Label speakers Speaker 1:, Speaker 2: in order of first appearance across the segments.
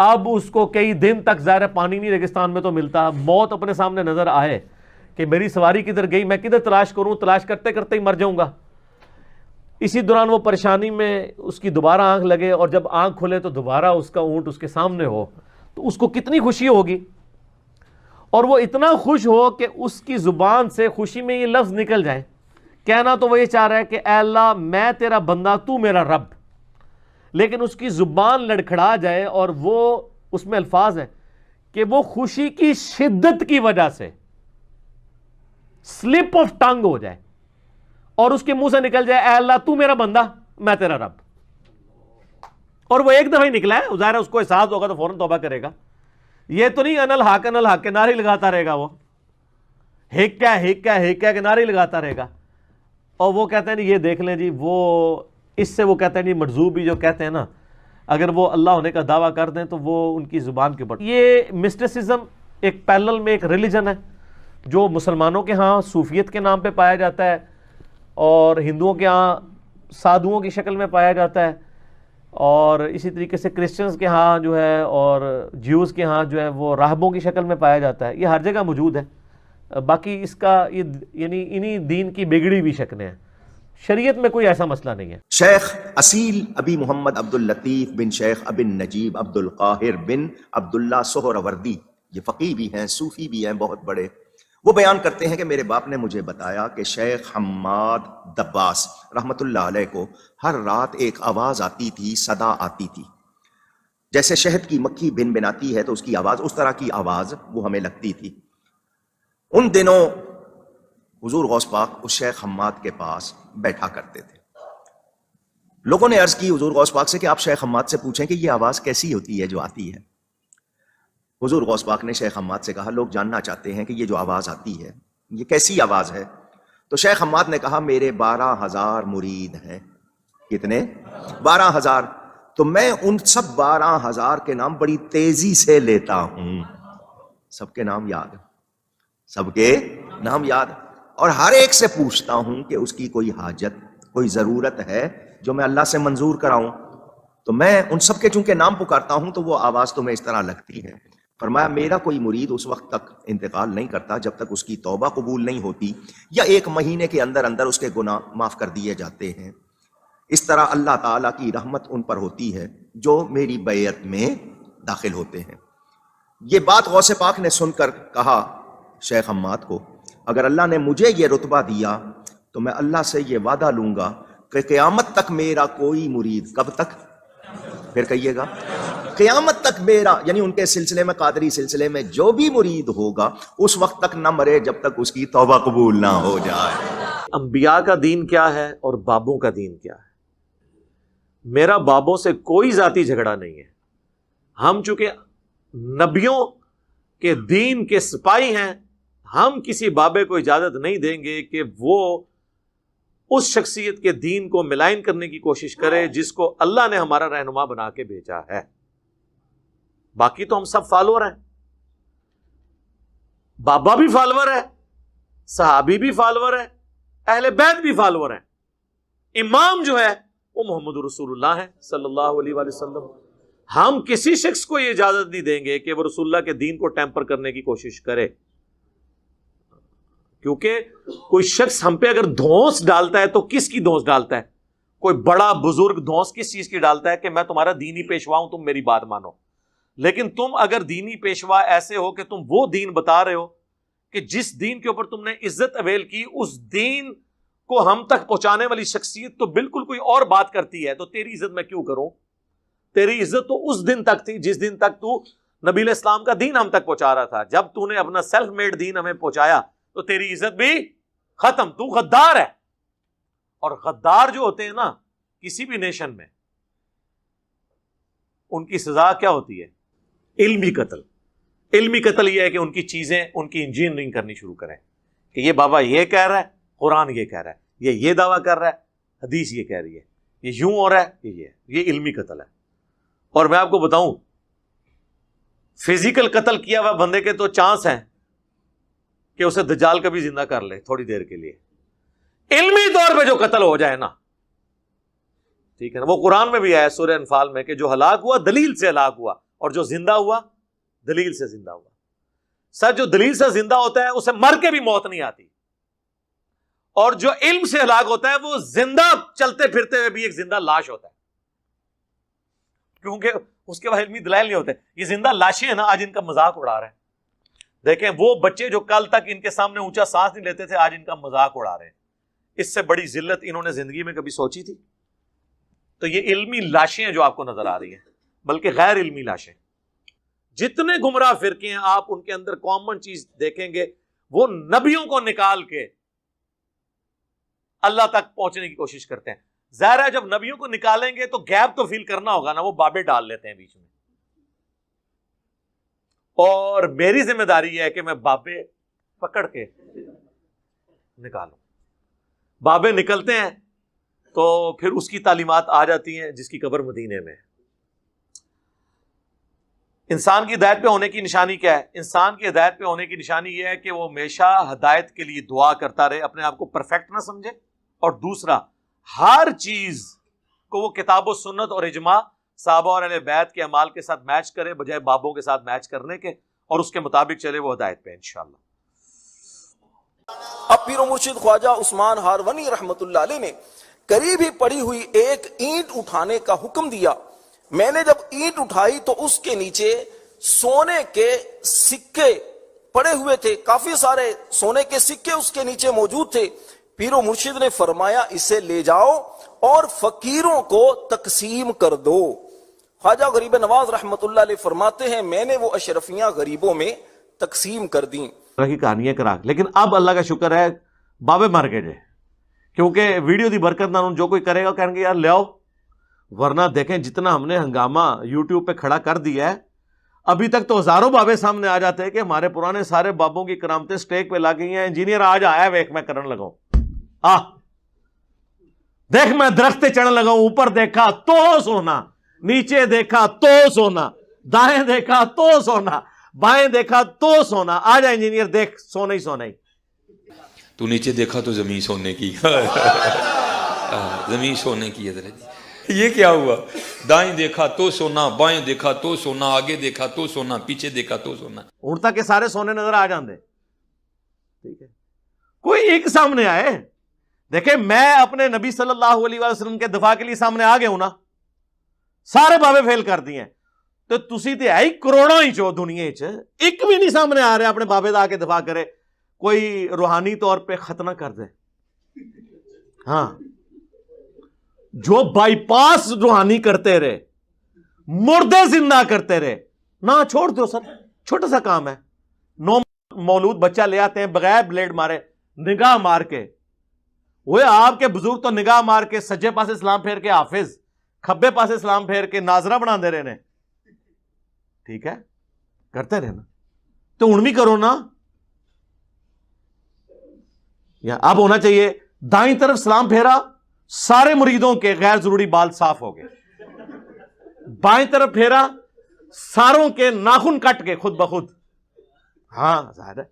Speaker 1: اب اس کو کئی دن تک ظاہر پانی نہیں ریگستان میں تو ملتا، موت اپنے سامنے نظر آئے کہ میری سواری کدھر گئی، میں کدھر تلاش کروں، تلاش کرتے کرتے ہی مر جاؤں گا۔ اسی دوران وہ پریشانی میں اس کی دوبارہ آنکھ لگے، اور جب آنکھ کھلے تو دوبارہ اس کا اونٹ اس کے سامنے ہو، تو اس کو کتنی خوشی ہوگی، اور وہ اتنا خوش ہو کہ اس کی زبان سے خوشی میں یہ لفظ نکل جائیں۔ کہنا تو وہ یہ چاہ رہا ہے کہ اے اللہ میں تیرا بندہ، تو میرا رب، لیکن اس کی زبان لڑکھڑا جائے اور وہ اس میں الفاظ ہیں کہ وہ خوشی کی شدت کی وجہ سے سلپ آف ٹنگ ہو جائے اور اس کے منہ سے نکل جائے اے اللہ تو میرا بندہ میں تیرا رب، اور وہ ایک دفعہ ہی نکلا ہے، ظاہر ہے اس کو احساس ہوگا تو فوراً توبہ کرے گا۔ یہ تو نہیں انل حاق کے نعرے لگاتا رہے گا، وہ ہیک کے نعرے لگاتا رہے گا، اور وہ کہتے ہیں یہ دیکھ لیں جی، وہ اس سے وہ کہتے ہیں جی مجذوب بھی جو کہتے ہیں نا، اگر وہ اللہ ہونے کا دعویٰ کر دیں تو وہ ان کی زبان کے اوپر۔ یہ مسٹسزم ایک پیرلل میں ایک ریلیجن ہے جو مسلمانوں کے ہاں صوفیت کے نام پہ پایا جاتا ہے، اور ہندوؤں کے ہاں سادھوؤں کی شکل میں پایا جاتا ہے، اور اسی طریقے سے کرسچنز کے ہاں جو ہے اور جیوز کے ہاں جو ہے وہ راہبوں کی شکل میں پایا جاتا ہے۔ یہ ہر جگہ موجود ہے، باقی اس کا یعنی انہی دین کی بگڑی ہوئی شکلیں ہیں، شریعت میں کوئی ایسا مسئلہ نہیں ہے۔
Speaker 2: شیخ اصیل ابی محمد عبد اللطیف بن شیخ ابن نجیب عبد القاہر بن عبداللہ سہروردی، یہ فقیہ بھی ہیں، صوفی بھی ہیں بہت بڑے، وہ بیان کرتے ہیں کہ میرے باپ نے مجھے بتایا کہ شیخ حماد دباس رحمۃ اللہ علیہ کو ہر رات ایک آواز آتی تھی، صدا آتی تھی، جیسے شہد کی مکھی بن بناتی ہے تو اس کی آواز، اس طرح کی آواز وہ ہمیں لگتی تھی۔ ان دنوں حضور غوث پاک اس شیخ حماد کے پاس بیٹھا کرتے تھے۔ لوگوں نے عرض کی حضور غوث پاک سے کہ آپ شیخ حماد سے پوچھیں کہ یہ آواز کیسی ہوتی ہے جو آتی ہے۔ حضور غوث پاک نے شیخ حماد سے کہا لوگ جاننا چاہتے ہیں کہ یہ جو آواز آتی ہے یہ کیسی آواز ہے؟ تو شیخ حماد نے کہا میرے 12,000 مرید ہیں۔ کتنے؟ 12,000۔ تو میں ان سب 12,000 کے نام بڑی تیزی سے لیتا ہوں، سب کے نام یاد، سب کے نام یاد، اور ہر ایک سے پوچھتا ہوں کہ اس کی کوئی حاجت، کوئی ضرورت ہے جو میں اللہ سے منظور کراؤں۔ تو میں ان سب کے چونکہ نام پکارتا ہوں تو وہ آواز تمہیں اس طرح لگتی ہے۔ فرمایا میرا کوئی مرید اس وقت تک انتقال نہیں کرتا جب تک اس کی توبہ قبول نہیں ہوتی، یا 1 مہینے کے اندر اندر اس کے گناہ معاف کر دیے جاتے ہیں۔ اس طرح اللہ تعالیٰ کی رحمت ان پر ہوتی ہے جو میری بیعت میں داخل ہوتے ہیں۔ یہ بات غوث پاک نے سن کر کہا شیخ حماد کو اگر اللہ نے مجھے یہ رتبہ دیا تو میں اللہ سے یہ وعدہ لوں گا کہ قیامت تک میرا کوئی مرید، کب تک؟ پھر کہیے گا، قیامت تک میرا، یعنی ان کے سلسلے میں، قادری سلسلے میں جو بھی مرید ہوگا اس وقت تک نہ مرے جب تک اس کی توبہ قبول نہ ہو جائے۔
Speaker 1: انبیاء کا دین کیا ہے اور بابوں کا دین کیا ہے؟ میرا بابوں سے کوئی ذاتی جھگڑا نہیں ہے، ہم چونکہ نبیوں کے دین کے سپاہی ہیں، ہم کسی بابے کو اجازت نہیں دیں گے کہ وہ اس شخصیت کے دین کو ملائن کرنے کی کوشش کرے جس کو اللہ نے ہمارا رہنما بنا کے بھیجا ہے۔ باقی تو ہم سب فالوور ہیں، بابا بھی فالوور ہے، صحابی بھی فالوور ہے، اہل بیت بھی فالوور ہیں، امام جو ہے وہ محمد رسول اللہ ہے صلی اللہ علیہ وآلہ وسلم۔ ہم کسی شخص کو یہ اجازت نہیں دیں گے کہ وہ رسول اللہ کے دین کو ٹیمپر کرنے کی کوشش کرے، کیونکہ کوئی شخص ہم پہ اگر دھونس ڈالتا ہے تو کس کی دھونس ڈالتا ہے؟ کوئی بڑا بزرگ دھونس کس چیز کی ڈالتا ہے کہ میں تمہارا دینی پیشوا ہوں، تم میری بات مانو۔ لیکن تم اگر دینی پیشوا ایسے ہو کہ تم وہ دین بتا رہے ہو کہ جس دین کے اوپر تم نے عزت اویل کی، اس دین کو ہم تک پہنچانے والی شخصیت تو بالکل کوئی اور بات کرتی ہے، تو تیری عزت میں کیوں کروں؟ تیری عزت تو اس دن تک تھی جس دن تک تو نبی علیہ السلام کا دین ہم تک پہنچا رہا تھا۔ جب تو نے اپنا سیلف میڈ دین ہمیں پہنچایا تو تیری عزت بھی ختم، تو غدار ہے۔ اور غدار جو ہوتے ہیں نا کسی بھی نیشن میں، ان کی سزا کیا ہوتی ہے؟ علمی قتل۔ علمی قتل یہ ہے کہ ان کی چیزیں، ان کی انجینئرنگ کرنی شروع کریں کہ یہ بابا یہ کہہ رہا ہے، قرآن یہ کہہ رہا ہے، یہ دعویٰ کر رہا ہے، حدیث یہ کہہ رہی ہے، یہ یوں ہو رہا ہے، یہ علمی قتل ہے۔ اور میں آپ کو بتاؤں فزیکل قتل کیا ہوا بندے کے تو چانس ہیں کہ اسے دجال کبھی زندہ کر لے تھوڑی دیر کے لیے۔ علمی طور پہ جو قتل ہو جائے نا، ٹھیک ہے نا، وہ قرآن میں بھی آیا سورہ انفال میں کہ جو ہلاک ہوا دلیل سے ہلاک ہوا، اور جو زندہ ہوا دلیل سے زندہ ہوا. سر جو دلیل سے زندہ ہوتا ہے اسے مر کے بھی موت نہیں آتی, اور جو علم سے ہلاک ہوتا ہے وہ زندہ چلتے پھرتے ہوئے بھی ایک زندہ لاش ہوتا ہے, کیونکہ اس کے بعد علمی دلائل نہیں ہوتے. یہ زندہ لاشیں ہیں نا, آج ان کا مذاق اڑا رہے ہیں. دیکھیں وہ بچے جو کل تک ان کے سامنے اونچا سانس نہیں لیتے تھے, آج ان کا مذاق اڑا رہے ہیں. اس سے بڑی ذلت انہوں نے زندگی میں کبھی سوچی تھی؟ تو یہ علمی لاشیں ہیں جو آپ کو نظر آ رہی ہیں, بلکہ غیر علمی لاشیں. جتنے گمراہ فرقے ہیں آپ ان کے اندر کامن چیز دیکھیں گے, وہ نبیوں کو نکال کے اللہ تک پہنچنے کی کوشش کرتے ہیں. ظاہر ہے جب نبیوں کو نکالیں گے تو گیپ تو فیل کرنا ہوگا نا, وہ بابے ڈال لیتے ہیں بیچ میں. اور میری ذمہ داری یہ ہے کہ میں بابے پکڑ کے نکالوں. بابے نکلتے ہیں تو پھر اس کی تعلیمات آ جاتی ہیں جس کی قبر مدینے میں. انسان کی ہدایت پہ ہونے کی نشانی کیا ہے؟ انسان کی ہدایت پہ ہونے کی نشانی یہ ہے کہ وہ ہمیشہ ہدایت کے لیے دعا کرتا رہے, اپنے آپ کو پرفیکٹ نہ سمجھے. اور دوسرا, ہر چیز کو وہ کتاب و سنت اور اجماع صحابہ اور اہل بیت کے اعمال کے ساتھ میچ کرے بجائے بابوں کے ساتھ میچ کرنے کے, اور اس کے مطابق چلے, وہ ہدایت پہ انشاءاللہ.
Speaker 3: اب پیر و مرشد خواجہ عثمان ہارونی رحمت اللہ علیہ نے قریب ہی پڑی ہوئی ایک اینٹ اٹھانے کا حکم دیا. میں نے جب اینٹ اٹھائی تو اس کے نیچے سونے کے سکے پڑے ہوئے تھے, کافی سارے سونے کے سکے اس کے نیچے موجود تھے. پیر و مرشد نے فرمایا اسے لے جاؤ اور فقیروں کو تقسیم کر دو. خواجہ غریب نواز رحمت اللہ علیہ فرماتے ہیں میں نے وہ اشرفیاں غریبوں میں تقسیم کر دیں.
Speaker 1: کی کہانیاں کرا, لیکن اب اللہ کا شکر ہے بابے مر گئے جے, کیونکہ ویڈیو دی برکت نہ جو کوئی کرے گا کہیں گے یار لے آؤ. ورنہ دیکھیں جتنا ہم نے ہنگامہ یوٹیوب پہ کھڑا کر دیا ہے, ابھی تک تو ہزاروں بابے سامنے آ جاتے ہیں کہ ہمارے پرانے سارے بابوں کی کرامتیں سٹیک پہ لا گئی ہیں. انجینئر آج آیا ویک میں کرن لگاؤں, دیکھ میں درخت چڑھنے لگا ہوں, اوپر دیکھا تو سونا, نیچے دیکھا تو سونا, دائیں دیکھا تو سونا, بائیں دیکھا تو سونا. آ جا انجینئر دیکھ سونا ہی سونا ہی.
Speaker 4: تو نیچے دیکھا تو زمین سونے کی, زمین سونے کی ہے. یہ کیا ہوا؟ دائیں دیکھا تو سونا, بائیں دیکھا تو سونا, آگے دیکھا تو سونا, پیچھے دیکھا تو سونا.
Speaker 1: اڑتا کے سارے سونے نظر آ جاندے. ٹھیک ہے, کوئی ایک سامنے آئے. دیکھیں میں اپنے نبی صلی اللہ علیہ وسلم کے دفاع کے لیے سامنے آ گیا ہوں نا, سارے بابے فیل کر دیے ہیں. تو تسی تے ہے کروڑوں ہی چو دنیا چ, ایک بھی نہیں سامنے آ رہے اپنے بابے دا کے دفاع کرے, کوئی روحانی طور پہ ختنہ کر دے. ہاں جو بائی پاس روحانی کرتے رہے, مردے زندہ کرتے رہے, نہ چھوڑ دو سر, چھوٹا سا کام ہے. 9 مولود بچہ لے آتے ہیں بغیر بلیڈ مارے, نگاہ مار کے. وہ آپ کے بزرگ تو نگاہ مار کے سجے پاسے سلام پھیر کے حافظ, کھبے پاسے سلام پھیر کے ناظرہ بنا دے رہے نے. ٹھیک ہے, کرتے رہنا تو ان بھی کرو نا. یا اب ہونا چاہیے دائیں طرف سلام پھیرا, سارے مریدوں کے غیر ضروری بال صاف ہو گئے. بائیں طرف پھیرا, ساروں کے ناخن کٹ کے خود بخود. ہاں ظاہر ہے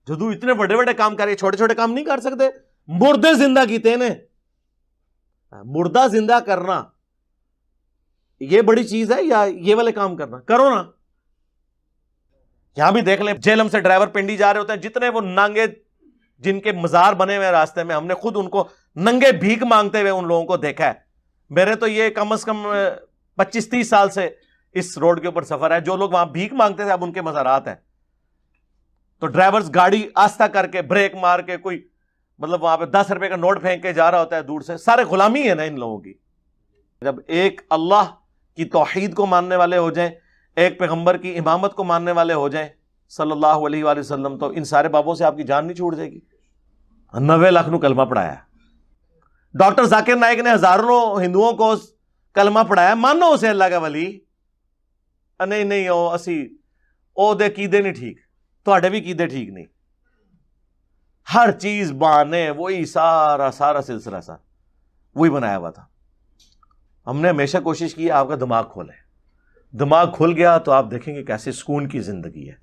Speaker 1: جدو اتنے بڑے بڑے کام کر رہے, چھوٹے چھوٹے کام نہیں کر سکتے. مردے زندہ کیتے نے, مردہ زندہ کرنا یہ بڑی چیز ہے یا یہ والے کام کرنا؟ کرو نا. یہاں بھی دیکھ لیں جیلم سے ڈرائیور پنڈی جا رہے ہوتے ہیں, جتنے وہ ننگے جن کے مزار بنے ہوئے راستے میں, ہم نے خود ان کو ننگے بھیک مانگتے ہوئے ان لوگوں کو دیکھا ہے. میرے تو یہ کم از کم 25-30 سال سے اس روڈ کے اوپر سفر ہے. جو لوگ وہاں بھیک مانگتے تھے اب ان کے مزارات ہیں. تو ڈرائیورز گاڑی آستہ کر کے بریک مار کے, کوئی مطلب وہاں پہ 10 روپے کا نوٹ پھینک کے جا رہا ہوتا ہے دور سے. سارے غلامی ہے نا ان لوگوں کی. جب ایک اللہ کی توحید کو ماننے والے ہو جائیں, ایک پیغمبر کی امامت کو ماننے والے ہو جائیں صلی اللہ علیہ وآلہ وسلم, تو ان سارے بابوں سے آپ کی جان نہیں چھوٹ جائے گی. 90 لاکھ نو کلمہ پڑھایا. ڈاکٹر ذاکر نائک نے ہزاروں ہندوؤں کو کلمہ پڑھایا. مانو اسے اللہ کا ولی. نہیں اسی او دے قیدے نہیں ٹھیک, تواڈے بھی قیدے ٹھیک نہیں. ہر چیز بانے وہی سارا سلسلہ سا وہی بنایا ہوا تھا. ہم نے ہمیشہ کوشش کی آپ کا دماغ کھولے. دماغ کھل گیا تو آپ دیکھیں گے کیسے سکون کی زندگی ہے.